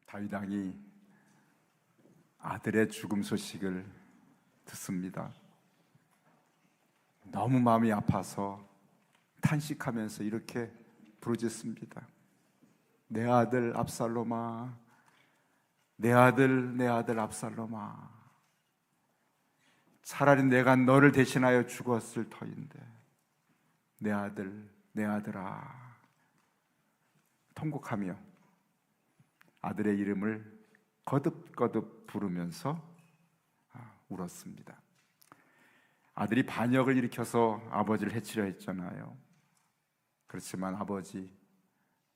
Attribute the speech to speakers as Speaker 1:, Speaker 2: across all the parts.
Speaker 1: 다윗 왕이 아들의 죽음 소식을 듣습니다. 너무 마음이 아파서 탄식하면서 이렇게 부르짖습니다. 내 아들 압살롬아, 내 아들 압살롬아, 차라리 내가 너를 대신하여 죽었을 터인데 내 아들아, 통곡하며 아들의 이름을 거듭거듭 부르면서 울었습니다. 아들이 반역을 일으켜서 아버지를 해치려 했잖아요. 그렇지만 아버지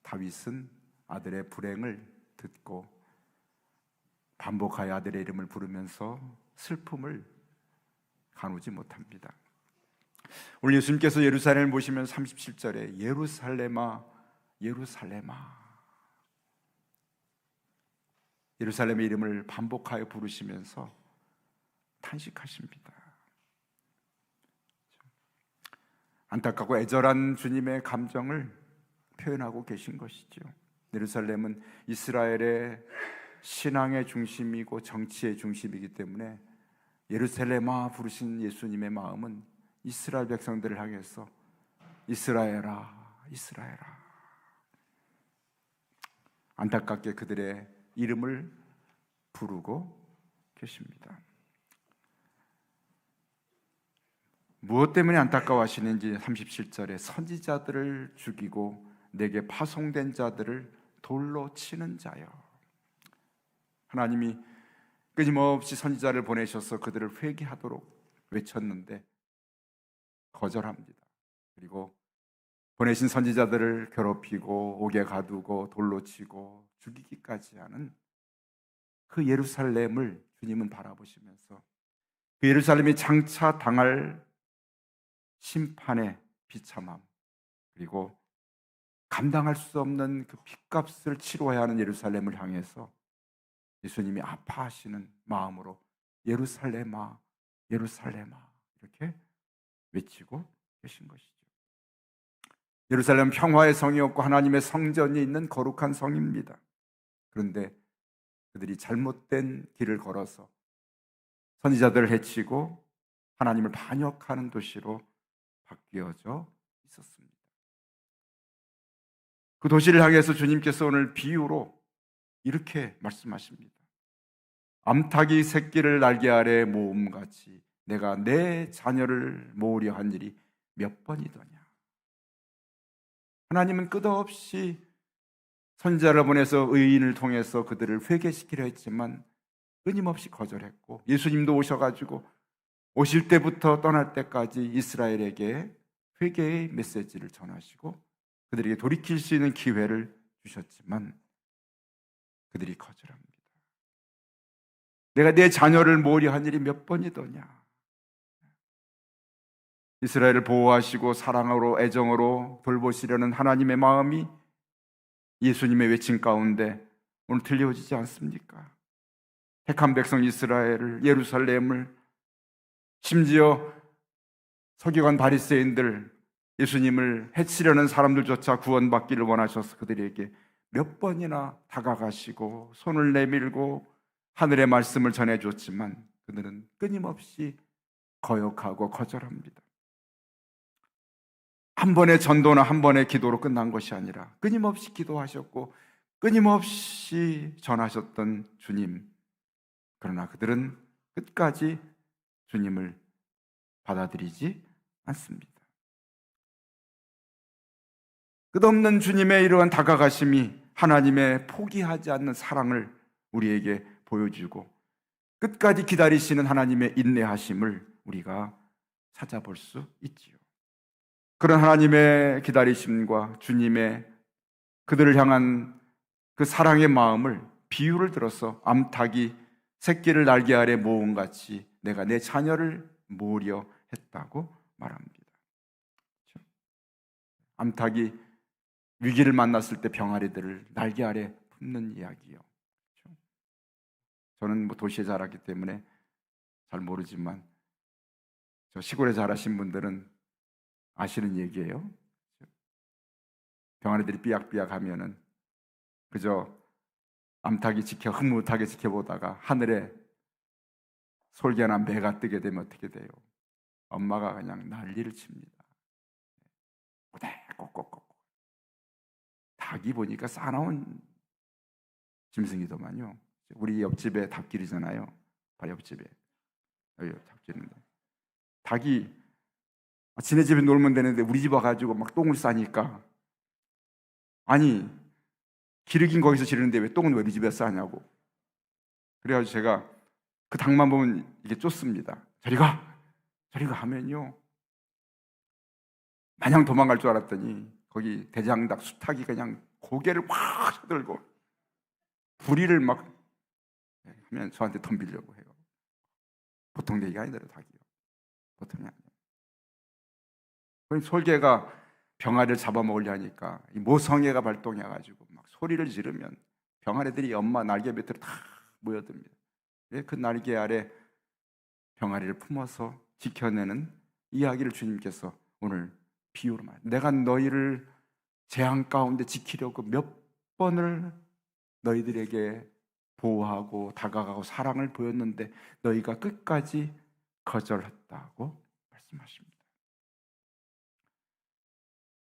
Speaker 1: 다윗은 아들의 불행을 듣고 반복하여 아들의 이름을 부르면서 슬픔을 가누지 못합니다. 오늘 예수님께서 예루살렘을 보시면 37절에 예루살렘아, 예루살렘아, 예루살렘의 이름을 반복하여 부르시면서 탄식하십니다. 안타깝고 애절한 주님의 감정을 표현하고 계신 것이죠. 예루살렘은 이스라엘의 신앙의 중심이고 정치의 중심이기 때문에 예루살렘아 부르신 예수님의 마음은 이스라엘 백성들을 향해서 이스라엘아, 이스라엘아, 안타깝게 그들의 이름을 부르고 계십니다. 무엇 때문에 안타까워하시는지 37절에 선지자들을 죽이고 내게 파송된 자들을 돌로 치는 자여. 하나님이 끊임없이 선지자를 보내셔서 그들을 회개하도록 외쳤는데 거절합니다. 그리고 보내신 선지자들을 괴롭히고 옥에 가두고 돌로 치고 죽이기까지 하는 그 예루살렘을 주님은 바라보시면서 그 예루살렘이 장차 당할 심판의 비참함, 그리고 감당할 수 없는 그 핏값을 치러야 하는 예루살렘을 향해서 예수님이 아파하시는 마음으로 예루살렘아, 예루살렘아 이렇게 외치고 계신 것이죠. 예루살렘은 평화의 성이었고 하나님의 성전이 있는 거룩한 성입니다. 그런데 그들이 잘못된 길을 걸어서 선지자들을 해치고 하나님을 반역하는 도시로 바뀌어져 있었습니다. 그 도시를 향해서 주님께서 오늘 비유로 이렇게 말씀하십니다. 암탉이 새끼를 날개 아래 모음같이 내가 내 자녀를 모으려 한 일이 몇 번이더냐. 하나님은 끝없이 선지자를 보내서 의인을 통해서 그들을 회개시키려 했지만 끊임없이 거절했고, 예수님도 오셔가지고 오실 때부터 떠날 때까지 이스라엘에게 회개의 메시지를 전하시고 그들에게 돌이킬 수 있는 기회를 주셨지만 그들이 거절합니다. 내가 내 자녀를 모으려 한 일이 몇 번이더냐. 이스라엘을 보호하시고 사랑으로 애정으로 돌보시려는 하나님의 마음이 예수님의 외침 가운데 오늘 들려오지 않습니까? 택한 백성 이스라엘을, 예루살렘을, 심지어 서기관 바리새인들, 예수님을 해치려는 사람들조차 구원받기를 원하셔서 그들에게 몇 번이나 다가가시고 손을 내밀고 하늘의 말씀을 전해줬지만 그들은 끊임없이 거역하고 거절합니다. 한 번의 전도나 한 번의 기도로 끝난 것이 아니라 끊임없이 기도하셨고 끊임없이 전하셨던 주님, 그러나 그들은 끝까지 주님을 받아들이지 않습니다. 끝없는 주님의 이러한 다가가심이 하나님의 포기하지 않는 사랑을 우리에게 보여주고 끝까지 기다리시는 하나님의 인내하심을 우리가 찾아볼 수 있지요. 그런 하나님의 기다리심과 주님의 그들을 향한 그 사랑의 마음을 비유를 들어서 암탉이 새끼를 날개 아래 모음같이 내가 내 자녀를 모으려 했다고 말합니다. 암탉이 위기를 만났을 때 병아리들을 날개 아래 품는 이야기요. 저는 도시에 자랐기 때문에 잘 모르지만 저 시골에 자라신 분들은 아시는 얘기예요. 병아리들이 삐약삐약 하면은 그저 암탉이 흐뭇하게 지켜보다가 하늘에 솔개나 매가 뜨게 되면 어떻게 돼요? 엄마가 그냥 난리를 칩니다. 꼬꼬꼬꼬. 닭이 보니까 싸나운 짐승이더만요. 우리 옆집에 닭길이잖아요. 바로 옆집에. 여기 닭길인데. 닭이 지네 집에 놀면 되는데 우리 집 와가지고 막 똥을 싸니까, 아니 기르긴 거기서 지르는데 왜 똥은 우리 집에 싸냐고. 그래가지고 제가 그 닭만 보면 이게 쫓습니다. 저리 가 하면요, 마냥 도망갈 줄 알았더니 거기 대장닭 수탉이 그냥 고개를 확 쳐들고 부리를 막 하면 저한테 덤비려고 해요. 보통 얘기가 아니더라고요. 닭이요. 보통이 아니에요. 솔개가 병아리를 잡아먹으려 하니까 이 모성애가 발동해가지고 막 소리를 지르면 병아리들이 엄마 날개 밑으로 다 모여듭니다. 그 날개 아래 병아리를 품어서 지켜내는 이야기를 주님께서 오늘 비유로 말해요. 내가 너희를 재앙 가운데 지키려고 몇 번을 너희들에게 보호하고 다가가고 사랑을 보였는데 너희가 끝까지 거절했다고 말씀하십니다.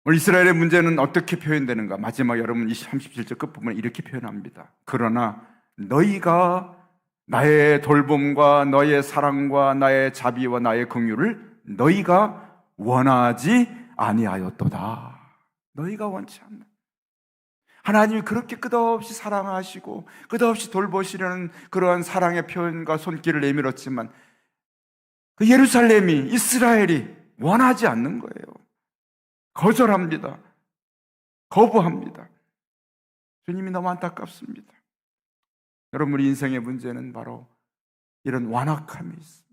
Speaker 1: 오늘 이스라엘의 문제는 어떻게 표현되는가? 마지막 여러분 37절 끝부분에 이렇게 표현합니다. 그러나 너희가 나의 돌봄과 너의 사랑과 나의 자비와 나의 긍휼을 너희가 원하지 아니하였도다. 너희가 원치 않는, 하나님이 그렇게 끝없이 사랑하시고 끝없이 돌보시려는 그러한 사랑의 표현과 손길을 내밀었지만 그 예루살렘이, 이스라엘이 원하지 않는 거예요. 거절합니다. 거부합니다. 주님이 너무 안타깝습니다. 여러분, 우리 인생의 문제는 바로 이런 완악함이 있습니다.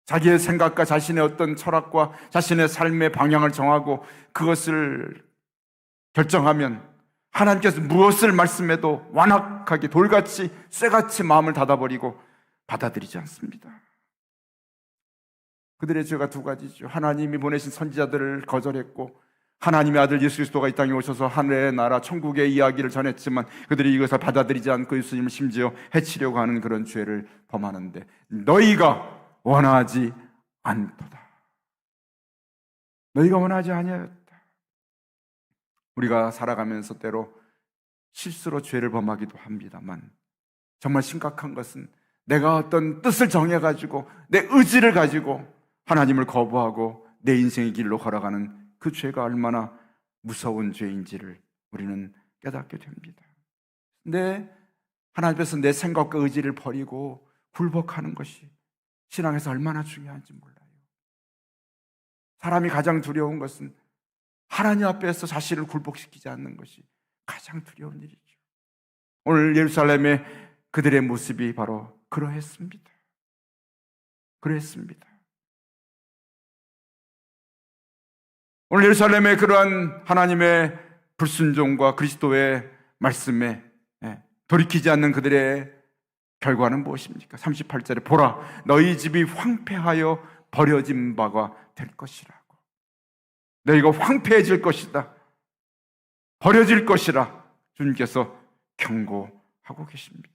Speaker 1: 자기의 생각과 자신의 어떤 철학과 자신의 삶의 방향을 정하고 그것을 결정하면 하나님께서 무엇을 말씀해도 완악하게 돌같이 쇠같이 마음을 닫아버리고 받아들이지 않습니다. 그들의 죄가 두 가지죠. 하나님이 보내신 선지자들을 거절했고 하나님의 아들 예수 그리스도가 이 땅에 오셔서 하늘의 나라 천국의 이야기를 전했지만 그들이 이것을 받아들이지 않고 예수님을 심지어 해치려고 하는 그런 죄를 범하는데 너희가 원하지 않도다. 너희가 원하지 아니하였다. 우리가 살아가면서 때로 실수로 죄를 범하기도 합니다만 정말 심각한 것은 내가 어떤 뜻을 정해가지고 내 의지를 가지고 하나님을 거부하고 내 인생의 길로 걸어가는 그 죄가 얼마나 무서운 죄인지를 우리는 깨닫게 됩니다. 근데 하나님 앞에서 내 생각과 의지를 버리고 굴복하는 것이 신앙에서 얼마나 중요한지 몰라요. 사람이 가장 두려운 것은 하나님 앞에서 자신을 굴복시키지 않는 것이 가장 두려운 일이죠. 오늘 예루살렘의 그들의 모습이 바로 그러했습니다. 오늘 예루살렘의 그러한 하나님의 불순종과 그리스도의 말씀에 돌이키지 않는 그들의 결과는 무엇입니까? 38절에 보라, 너희 집이 황폐하여 버려진 바가 될 것이라고. 너희가 황폐해질 것이다, 버려질 것이라 주님께서 경고하고 계십니다.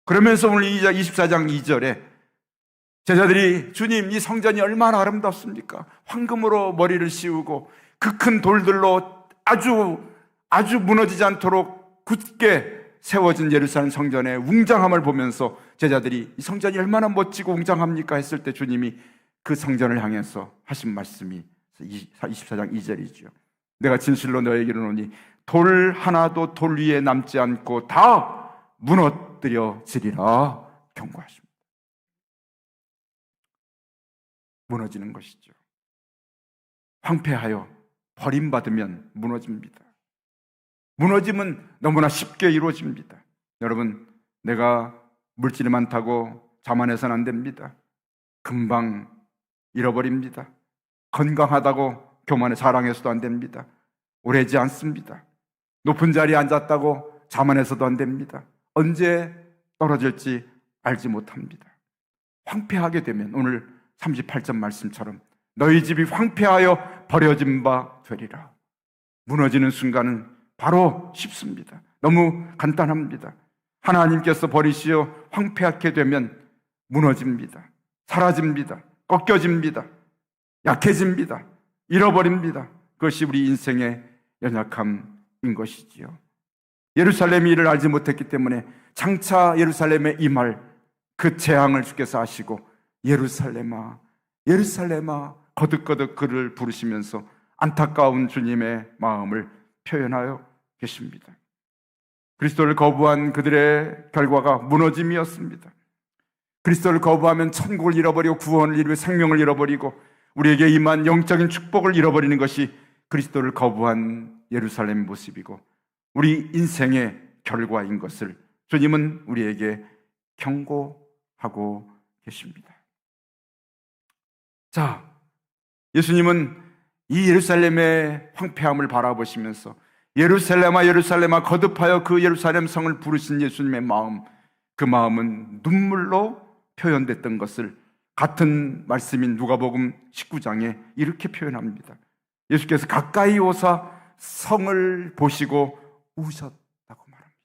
Speaker 1: 그러면서 오늘 24장 2절에 제자들이 주님, 이 성전이 얼마나 아름답습니까? 황금으로 머리를 씌우고 그 큰 돌들로 아주 무너지지 않도록 굳게 세워진 예루살렘 성전의 웅장함을 보면서 제자들이 이 성전이 얼마나 멋지고 웅장합니까? 했을 때 주님이 그 성전을 향해서 하신 말씀이 24장 2절이죠. 내가 진실로 너에게 이르노니 돌 하나도 돌 위에 남지 않고 다 무너뜨려지리라 경고하십니다. 무너지는 것이죠. 황폐하여 버림받으면 무너집니다. 무너짐은 너무나 쉽게 이루어집니다. 여러분, 내가 물질이 많다고 자만해서는 안 됩니다. 금방 잃어버립니다. 건강하다고 교만에 자랑해서도 안 됩니다. 오래지 않습니다. 높은 자리에 앉았다고 자만해서도 안 됩니다. 언제 떨어질지 알지 못합니다. 황폐하게 되면 오늘 38절 말씀처럼 너희 집이 황폐하여 버려진 바 되리라. 무너지는 순간은 바로 쉽습니다. 너무 간단합니다. 하나님께서 버리시어 황폐하게 되면 무너집니다. 사라집니다. 꺾여집니다. 약해집니다. 잃어버립니다. 그것이 우리 인생의 연약함인 것이지요. 예루살렘이 이를 알지 못했기 때문에 장차 예루살렘에 임할 그 재앙을 주께서 아시고 예루살렘아 예루살렘아 거듭거듭 그를 부르시면서 안타까운 주님의 마음을 표현하여 계십니다. 그리스도를 거부한 그들의 결과가 무너짐이었습니다. 그리스도를 거부하면 천국을 잃어버리고 구원을 이루고 생명을 잃어버리고 우리에게 임한 영적인 축복을 잃어버리는 것이 그리스도를 거부한 예루살렘의 모습이고 우리 인생의 결과인 것을 주님은 우리에게 경고하고 계십니다. 자, 예수님은 이 예루살렘의 황폐함을 바라보시면서 예루살렘아 예루살렘아 거듭하여 그 예루살렘 성을 부르신 예수님의 마음, 그 마음은 눈물로 표현됐던 것을 같은 말씀인 누가복음 19장에 이렇게 표현합니다. 예수께서 가까이 오사 성을 보시고 우셨다고 말합니다.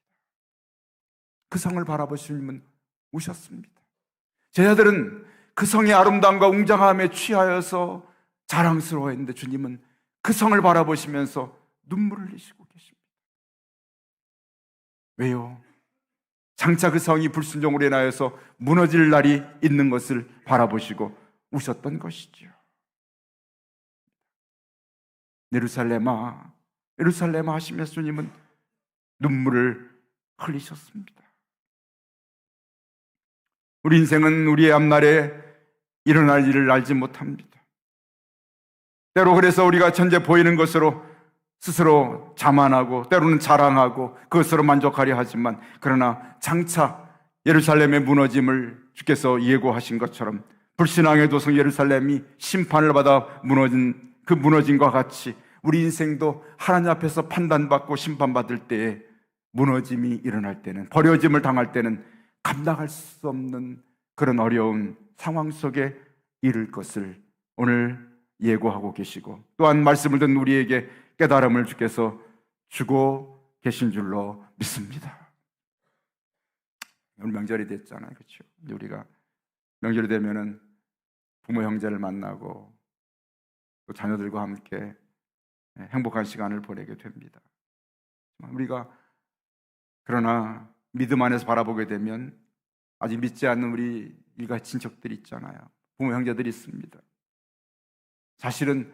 Speaker 1: 그 성을 바라보신 주님은 우셨습니다. 제자들은 그 성의 아름다움과 웅장함에 취하여서 자랑스러워했는데 주님은 그 성을 바라보시면서 눈물을 흘리시고 계십니다. 왜요? 장차 그 성이 불순종으로 인하여서 무너질 날이 있는 것을 바라보시고 우셨던 것이지요. 예루살렘아 예루살렘아 하시면서 주님은 눈물을 흘리셨습니다. 우리 인생은 우리의 앞날에 일어날 일을 알지 못합니다. 때로 그래서 우리가 현재 보이는 것으로 스스로 자만하고 때로는 자랑하고 그것으로 만족하려 하지만 그러나 장차 예루살렘의 무너짐을 주께서 예고하신 것처럼 불신앙의 도성 예루살렘이 심판을 받아 무너진 그 무너짐과 같이 우리 인생도 하나님 앞에서 판단받고 심판받을 때에 무너짐이 일어날 때는 버려짐을 당할 때는 감당할 수 없는 그런 어려운 상황 속에 이를 것을 오늘 예고하고 계시고 또한 말씀을 듣는 우리에게 깨달음을 주께서 주고 계신 줄로 믿습니다. 오늘 명절이 됐잖아요. 그렇죠? 우리가 명절이 되면은 부모 형제를 만나고 또 자녀들과 함께 행복한 시간을 보내게 됩니다. 우리가 그러나 믿음 안에서 바라보게 되면 아직 믿지 않는 우리 일가 친척들이 있잖아요. 부모 형제들이 있습니다. 사실은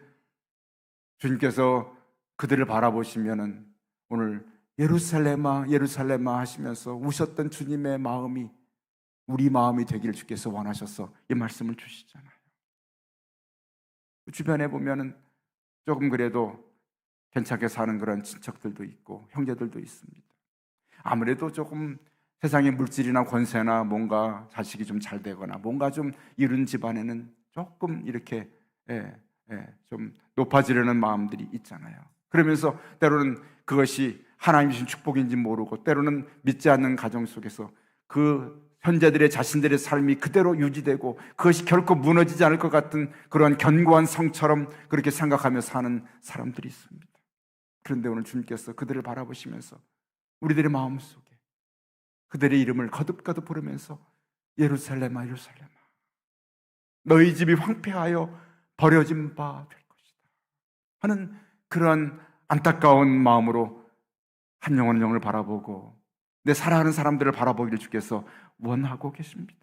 Speaker 1: 주님께서 그들을 바라보시면은 오늘 예루살렘아 예루살렘아 하시면서 우셨던 주님의 마음이 우리 마음이 되기를 주께서 원하셔서 이 말씀을 주시잖아요. 주변에 보면은 조금 그래도 괜찮게 사는 그런 친척들도 있고 형제들도 있습니다. 아무래도 조금 세상의 물질이나 권세나 뭔가 자식이 좀 잘 되거나 뭔가 좀 이룬 집안에는 조금 이렇게 좀 높아지려는 마음들이 있잖아요. 그러면서 때로는 그것이 하나님 주신 축복인지 모르고 때로는 믿지 않는 가정 속에서 그 현재들의 자신들의 삶이 그대로 유지되고 그것이 결코 무너지지 않을 것 같은 그러한 견고한 성처럼 그렇게 생각하며 사는 사람들이 있습니다. 그런데 오늘 주님께서 그들을 바라보시면서 우리들의 마음속에 그들의 이름을 거듭거듭 부르면서 예루살렘아 예루살렘아 너희 집이 황폐하여 버려진 바 될 것이다 하는 그런 안타까운 마음으로 한 영혼 영을 바라보고 내 사랑하는 사람들을 바라보기를 주께서 원하고 계십니다.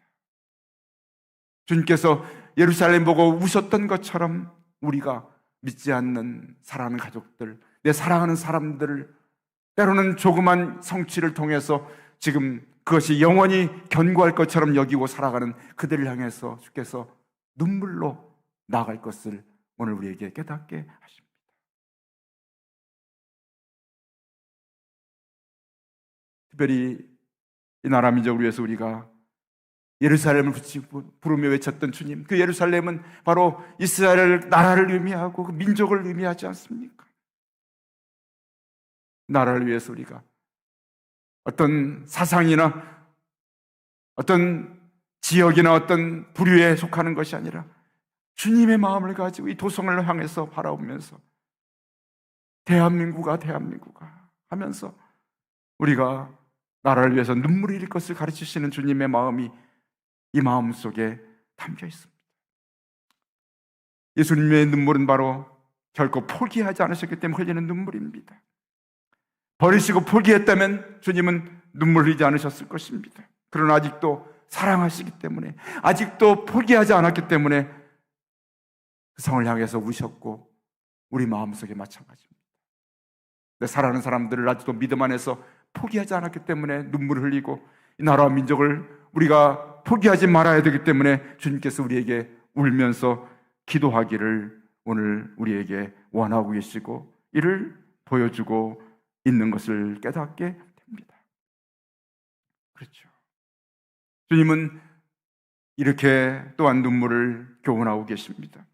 Speaker 1: 주님께서 예루살렘 보고 우셨던 것처럼 우리가 믿지 않는 사랑하는 가족들, 내 사랑하는 사람들을 때로는 조그만 성취를 통해서 지금 그것이 영원히 견고할 것처럼 여기고 살아가는 그들을 향해서 주께서 눈물로 나아갈 것을 오늘 우리에게 깨닫게 하십니다. 특별히 이 나라 민족을 위해서 우리가 예루살렘을 부르며 외쳤던 주님, 그 예루살렘은 바로 이스라엘 나라를 의미하고 그 민족을 의미하지 않습니까? 나라를 위해서 우리가 어떤 사상이나 어떤 지역이나 어떤 부류에 속하는 것이 아니라 주님의 마음을 가지고 이 도성을 향해서 바라보면서 대한민국아 하면서 우리가 나라를 위해서 눈물을 흘릴 것을 가르치시는 주님의 마음이 이 마음 속에 담겨 있습니다. 예수님의 눈물은 바로 결코 포기하지 않으셨기 때문에 흘리는 눈물입니다. 버리시고 포기했다면 주님은 눈물 흘리지 않으셨을 것입니다. 그러나 아직도 사랑하시기 때문에, 아직도 포기하지 않았기 때문에 그 성을 향해서 우셨고 우리 마음속에 마찬가지입니다. 사랑하는 사람들을 아직도 믿음 안에서 포기하지 않았기 때문에 눈물을 흘리고 이 나라와 민족을 우리가 포기하지 말아야 되기 때문에 주님께서 우리에게 울면서 기도하기를 오늘 우리에게 원하고 계시고 이를 보여주고 있는 것을 깨닫게 됩니다. 그렇죠. 주님은 이렇게 또한 눈물을 교훈하고 계십니다.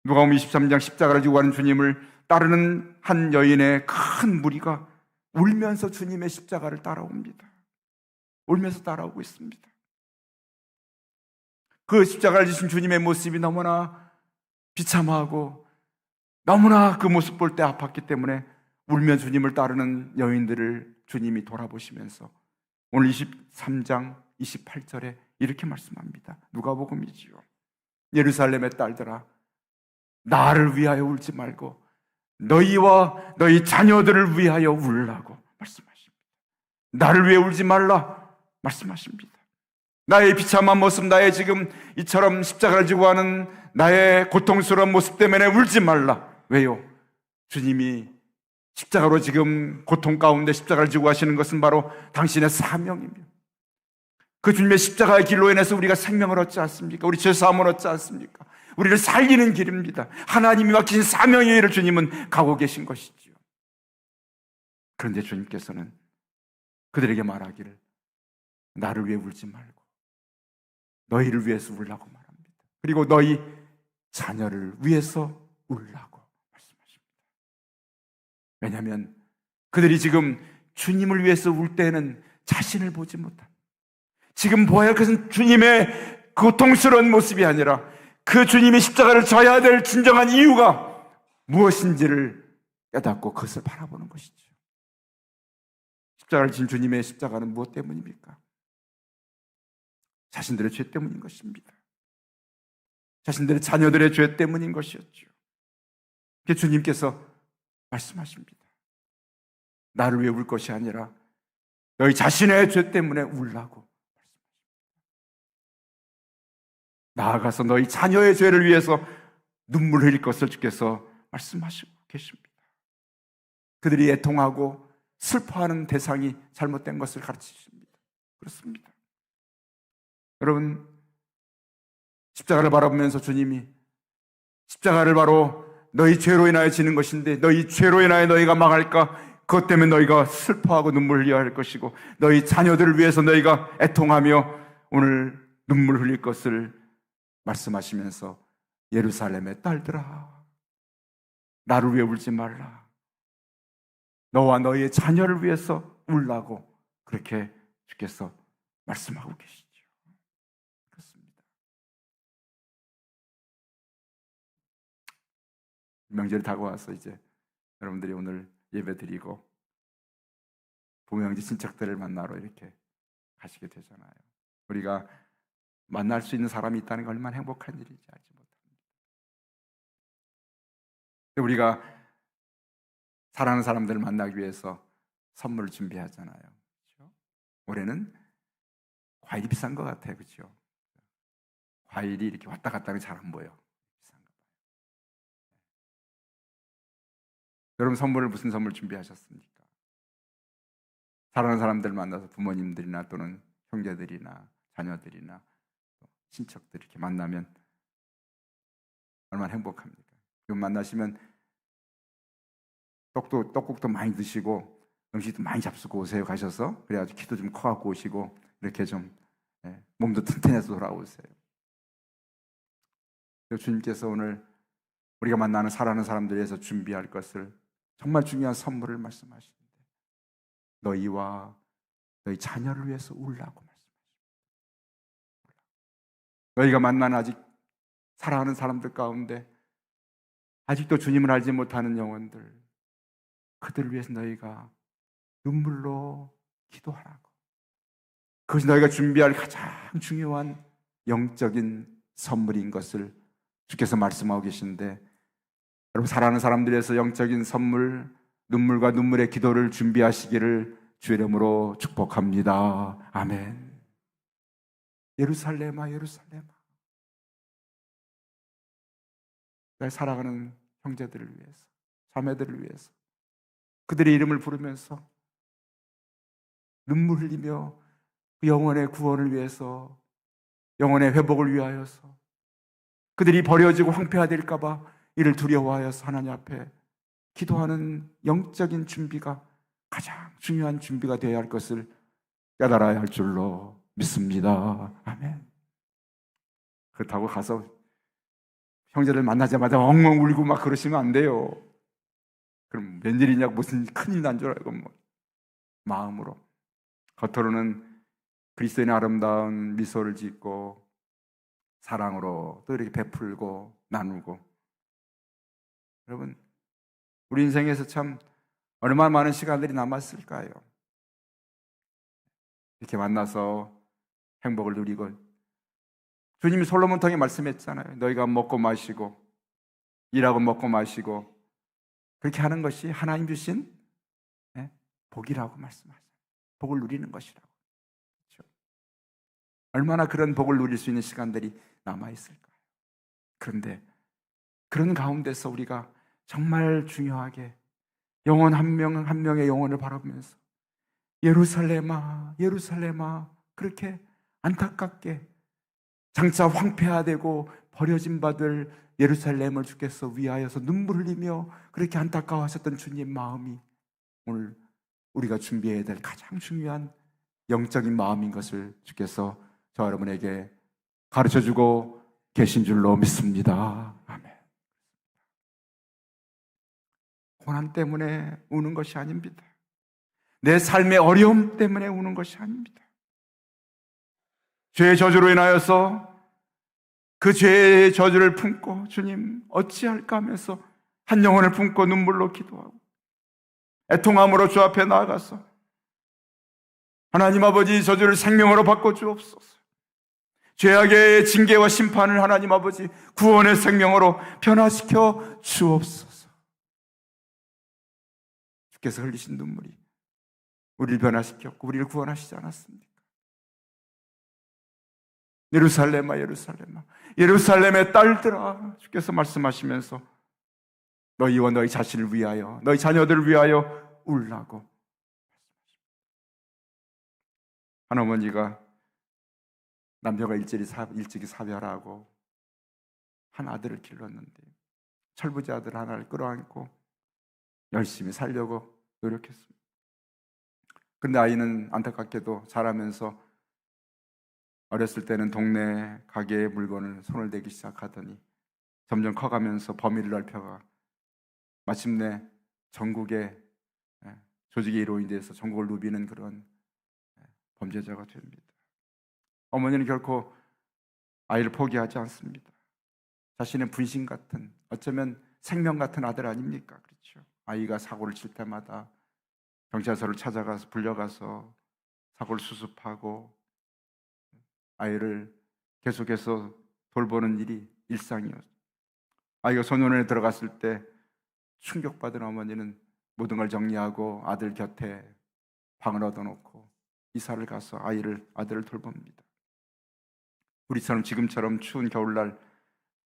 Speaker 1: 누가복음 23장 십자가를 지고 가는 주님을 따르는 한 여인의 큰 무리가 울면서 주님의 십자가를 따라옵니다. 울면서 따라오고 있습니다. 그 십자가를 지신 주님의 모습이 너무나 비참하고 너무나 그 모습 볼 때 아팠기 때문에 울며 주님을 따르는 여인들을 주님이 돌아보시면서 오늘 23장 28절에 이렇게 말씀합니다. 누가복음이지요. 예루살렘의 딸들아, 나를 위하여 울지 말고 너희와 너희 자녀들을 위하여 울라고 말씀하십니다. 나를 위해 울지 말라 말씀하십니다. 나의 비참한 모습, 나의 지금 이처럼 십자가를 지고 하는 나의 고통스러운 모습 때문에 울지 말라. 왜요? 주님이 십자가로 지금 고통 가운데 십자가를 지고 하시는 것은 바로 당신의 사명입니다. 그 주님의 십자가의 길로 인해서 우리가 생명을 얻지 않습니까? 우리 죄사함을 얻지 않습니까? 우리를 살리는 길입니다. 하나님이 맡기신 사명의 일을 주님은 가고 계신 것이지요. 그런데 주님께서는 그들에게 말하기를 나를 위해 울지 말고 너희를 위해서 울라고 말합니다. 그리고 너희 자녀를 위해서 울라고 말씀하십니다. 왜냐하면 그들이 지금 주님을 위해서 울 때에는 자신을 보지 못합니다. 지금 보아야 할 것은 주님의 고통스러운 모습이 아니라 그 주님이 십자가를 져야 될 진정한 이유가 무엇인지를 깨닫고 그것을 바라보는 것이죠. 십자가를 진 주님의 십자가는 무엇 때문입니까? 자신들의 죄 때문인 것입니다. 자신들의 자녀들의 죄 때문인 것이었죠. 그래서 주님께서 말씀하십니다. 나를 위해 울 것이 아니라 너희 자신의 죄 때문에 울라고. 나아가서 너희 자녀의 죄를 위해서 눈물 흘릴 것을 주께서 말씀하시고 계십니다. 그들이 애통하고 슬퍼하는 대상이 잘못된 것을 가르치십니다. 그렇습니다. 여러분, 십자가를 바라보면서 주님이 십자가를 바로 너희 죄로 인하여 지는 것인데 너희 죄로 인하여 너희가 망할까? 그것 때문에 너희가 슬퍼하고 눈물 흘려야 할 것이고 너희 자녀들을 위해서 너희가 애통하며 오늘 눈물 흘릴 것을 말씀하시면서 예루살렘의 딸들아, 나를 위해 울지 말라. 너와 너희의 자녀를 위해서 울라고 그렇게 주께서 말씀하고 계시죠. 그렇습니다. 명절이 다가와서 이제 여러분들이 오늘 예배 드리고 부모형제 친척들을 만나러 이렇게 가시게 되잖아요. 우리가 만날 수 있는 사람이 있다는 게 얼마나 행복한 일인지 알지 못합니다. 우리가 사랑하는 사람들을 만나기 위해서 선물을 준비하잖아요. 그렇죠? 올해는 과일이 비싼 것 같아요. 그렇죠? 과일이 이렇게 왔다 갔다 하는 게 잘 안 보여. 비싼가 봐요. 여러분 선물을 무슨 선물 준비하셨습니까? 사랑하는 사람들 만나서 부모님들이나 또는 형제들이나 자녀들이나 친척들 이렇게 만나면 얼마나 행복합니까? 그럼 만나시면 떡국도 많이 드시고 음식도 많이 잡수고 오세요. 가셔서 그래가지고 키도 좀 커갖고 오시고 이렇게 좀 몸도 튼튼해서 돌아오세요. 주님께서 오늘 우리가 만나는 사랑하는 사람들 위해서 준비할 것을 정말 중요한 선물을 말씀하시는데 너희와 너희 자녀를 위해서 울라고 말씀하십니다. 너희가 만나는 아직 사랑하는 사람들 가운데 아직도 주님을 알지 못하는 영혼들, 그들을 위해서 너희가 눈물로 기도하라고. 그것이 너희가 준비할 가장 중요한 영적인 선물인 것을 주께서 말씀하고 계신데, 여러분 사랑하는 사람들에서 영적인 선물, 눈물과 눈물의 기도를 준비하시기를 주의 이름으로 축복합니다. 아멘. 예루살렘아, 예루살렘아. 날 사랑하는 형제들을 위해서, 자매들을 위해서 그들의 이름을 부르면서 눈물 흘리며 그 영혼의 구원을 위해서, 영혼의 회복을 위하여서, 그들이 버려지고 황폐화될까 봐 이를 두려워하여서 하나님 앞에 기도하는 영적인 준비가 가장 중요한 준비가 되어야 할 것을 깨달아야 할 줄로 믿습니다. 아멘. 그렇다고 가서 형제를 만나자마자 엉엉 울고 막 그러시면 안 돼요. 그럼 웬일이냐, 무슨 큰일 난 줄 알고 뭐 마음으로, 겉으로는 그리스도인의 아름다운 미소를 짓고 사랑으로 또 이렇게 베풀고 나누고. 여러분, 우리 인생에서 참 얼마나 많은 시간들이 남았을까요? 이렇게 만나서 행복을 누리고, 주님이 솔로몬 통해 말씀했잖아요. 너희가 먹고 마시고 일하고 먹고 마시고 그렇게 하는 것이 하나님 주신 복이라고 말씀하세요. 복을 누리는 것이라고. 그렇죠? 얼마나 그런 복을 누릴 수 있는 시간들이 남아있을까요? 그런데 그런 가운데서 우리가 정말 중요하게 영혼 한 명 한 명의 영혼을 바라보면서 예루살렘아, 예루살렘아, 그렇게 안타깝게 장차 황폐화되고 버려진 바들 예루살렘을 주께서 위하여서 눈물 흘리며 그렇게 안타까워하셨던 주님 마음이 오늘 우리가 준비해야 될 가장 중요한 영적인 마음인 것을 주께서 저 여러분에게 가르쳐주고 계신 줄로 믿습니다. 아멘. 고난 때문에 우는 것이 아닙니다. 내 삶의 어려움 때문에 우는 것이 아닙니다. 죄의 저주로 인하여서 그 죄의 저주를 품고 주님 어찌할까 하면서 한 영혼을 품고 눈물로 기도하고 애통함으로 주 앞에 나아가서 하나님 아버지, 저주를 생명으로 바꿔주옵소서. 죄악의 징계와 심판을 하나님 아버지 구원의 생명으로 변화시켜 주옵소서. 주께서 흘리신 눈물이 우리를 변화시켰고 우리를 구원하시지 않았습니까? 예루살렘아, 예루살렘아, 예루살렘의 딸들아, 주께서 말씀하시면서 너희와 너희 자신을 위하여, 너희 자녀들을 위하여 울라고. 한 어머니가 남편과 일찍이 사별하고 한 아들을 길렀는데 철부지 아들 하나를 끌어안고 열심히 살려고 노력했습니다. 그런데 아이는 안타깝게도 자라면서 어렸을 때는 동네 가게의 물건을 손을 대기 시작하더니 점점 커가면서 범위를 넓혀가 마침내 전국의 조직의 이론이 돼서 전국을 누비는 그런 범죄자가 됩니다. 어머니는 결코 아이를 포기하지 않습니다. 자신의 분신 같은, 어쩌면 생명 같은 아들 아닙니까? 그렇죠. 아이가 사고를 칠 때마다 경찰서를 찾아가서 불려가서 사고를 수습하고 아이를 계속해서 돌보는 일이 일상이었어요. 아이가 소년원에 들어갔을 때 충격받은 어머니는 모든 걸 정리하고 아들 곁에 방을 얻어놓고 이사를 가서 아들을 돌봅니다. 우리처럼 지금처럼 추운 겨울날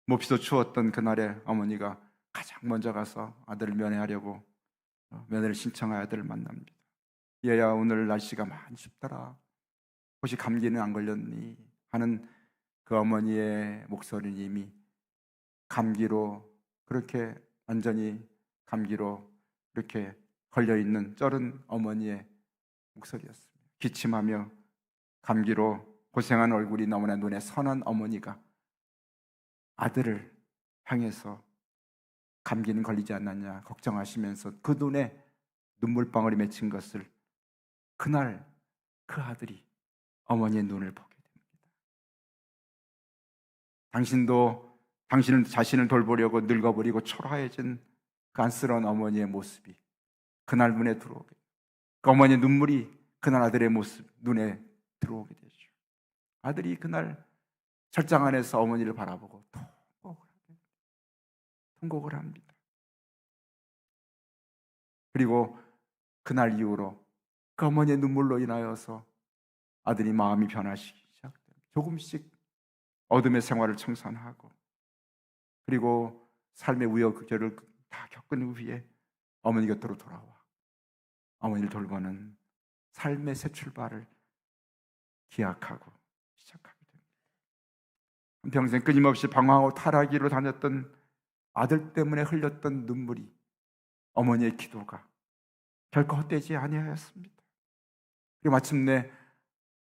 Speaker 1: 몹시도 추웠던 그날에 어머니가 가장 먼저 가서 아들을 면회하려고 면회를 신청한 아들을 만납니다. 얘야, 오늘 날씨가 많이 춥더라. 혹시 감기는 안 걸렸니? 하는 그 어머니의 목소리는 이미 감기로, 그렇게 완전히 감기로 이렇게 걸려있는 쩔은 어머니의 목소리였습니다. 기침하며 감기로 고생한 얼굴이 너무나 눈에 선한 어머니가 아들을 향해서 감기는 걸리지 않았냐 걱정하시면서 그 눈에 눈물방울이 맺힌 것을 그날 그 아들이 어머니의 눈을 보게 됩니다. 당신은 자신을 돌보려고 늙어버리고 초라해진 그 안쓰러운 어머니의 모습이 그날 눈에 들어오게, 그 어머니의 눈물이 그날 아들의 모습 눈에 들어오게 되죠. 아들이 그날 철장 안에서 어머니를 바라보고 통곡을 합니다. 그리고 그날 이후로 그 어머니의 눈물로 인하여서 아들이 마음이 변하시기 시작됩니다. 조금씩 어둠의 생활을 청산하고, 그리고 삶의 우여곡절을 다 겪은 후에 어머니 곁으로 돌아와 어머니를 돌보는 삶의 새 출발을 기약하고 시작하게 됩니다. 평생 끊임없이 방황하고 타락기로 다녔던 아들 때문에 흘렸던 눈물이, 어머니의 기도가 결코 헛되지 아니하였습니다. 그리고 마침내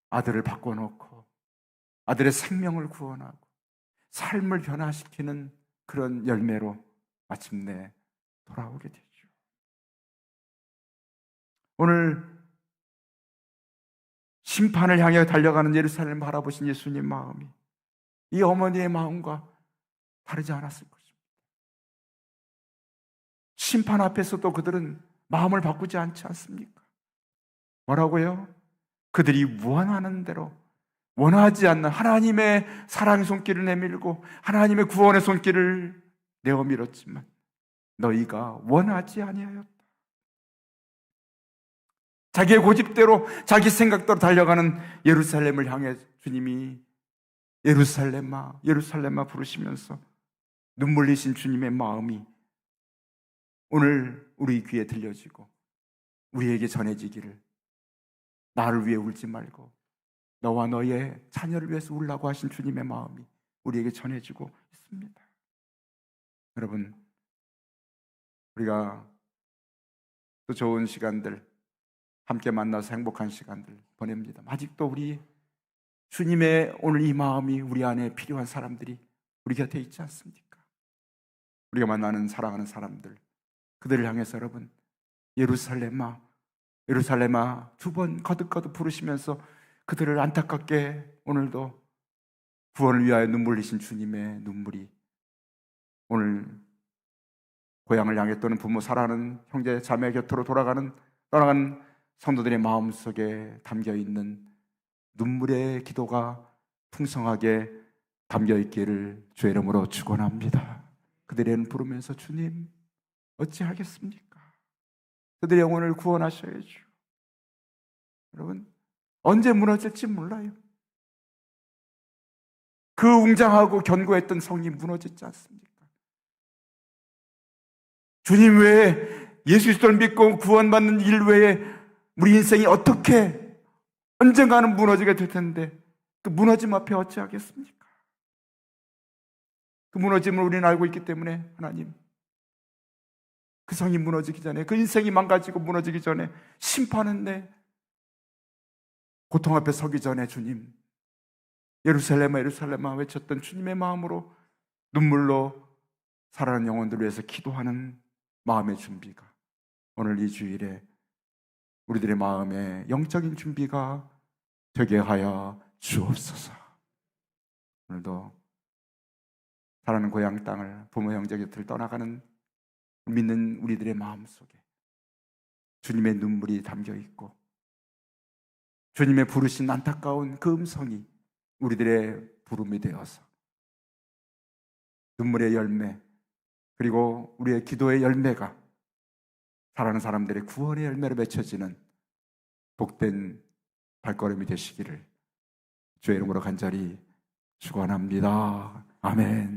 Speaker 1: 아들을 바꿔놓고 아들의 생명을 구원하고 삶을 변화시키는 그런 열매로 마침내 돌아오게 되죠. 오늘 심판을 향해 달려가는 예루살렘을 바라보신 예수님 마음이 이 어머니의 마음과 다르지 않았을 것입니다. 심판 앞에서도 그들은 마음을 바꾸지 않지 않습니까? 뭐라고요? 그들이 원하는 대로, 원하지 않는 하나님의 사랑의 손길을 내밀고 하나님의 구원의 손길을 내어 밀었지만 너희가 원하지 아니하였다. 자기의 고집대로 자기 생각대로 달려가는 예루살렘을 향해 주님이 예루살렘아 예루살렘아 부르시면서 눈물 흘리신 주님의 마음이 오늘 우리 귀에 들려지고 우리에게 전해지기를, 나를 위해 울지 말고 너와 너의 자녀를 위해서 울라고 하신 주님의 마음이 우리에게 전해지고 있습니다. 여러분, 우리가 또 좋은 시간들, 함께 만나서 행복한 시간들 보냅니다. 아직도 우리 주님의 오늘 이 마음이 우리 안에 필요한 사람들이 우리 곁에 있지 않습니까? 우리가 만나는 사랑하는 사람들, 그들을 향해서 여러분 예루살렘아 예루살렘아 두 번 거듭거듭 부르시면서 그들을 안타깝게 오늘도 구원을 위하여 눈물 흘리신 주님의 눈물이 오늘 고향을 향해 또는 부모 사랑하는 형제 자매 곁으로 떠나가는 성도들의 마음속에 담겨있는 눈물의 기도가 풍성하게 담겨있기를 주의 이름으로 축원합니다. 그들의 이름 부르면서 주님 어찌하겠습니까? 그들의 영혼을 구원하셔야죠. 여러분, 언제 무너질지 몰라요. 그 웅장하고 견고했던 성이 무너졌지 않습니까? 주님 외에, 예수 그리스도를 믿고 구원받는 일 외에 우리 인생이 어떻게 언젠가는 무너지게 될 텐데 그 무너짐 앞에 어찌하겠습니까? 그 무너짐을 우리는 알고 있기 때문에 하나님, 그 성이 무너지기 전에, 그 인생이 망가지고 무너지기 전에, 심판은 내 고통 앞에 서기 전에 주님 예루살렘아 예루살렘아 외쳤던 주님의 마음으로 눈물로 살아가는 영혼들을 위해서 기도하는 마음의 준비가 오늘 이 주일에 우리들의 마음에 영적인 준비가 되게 하여 주옵소서. 오늘도 사랑하는 고향 땅을, 부모 형제 곁을 떠나가는 믿는 우리들의 마음속에 주님의 눈물이 담겨있고 주님의 부르신 안타까운 그 음성이 우리들의 부름이 되어서 눈물의 열매, 그리고 우리의 기도의 열매가 사랑하는 사람들의 구원의 열매로 맺혀지는 복된 발걸음이 되시기를 주의 이름으로 간절히 축원합니다. 아멘.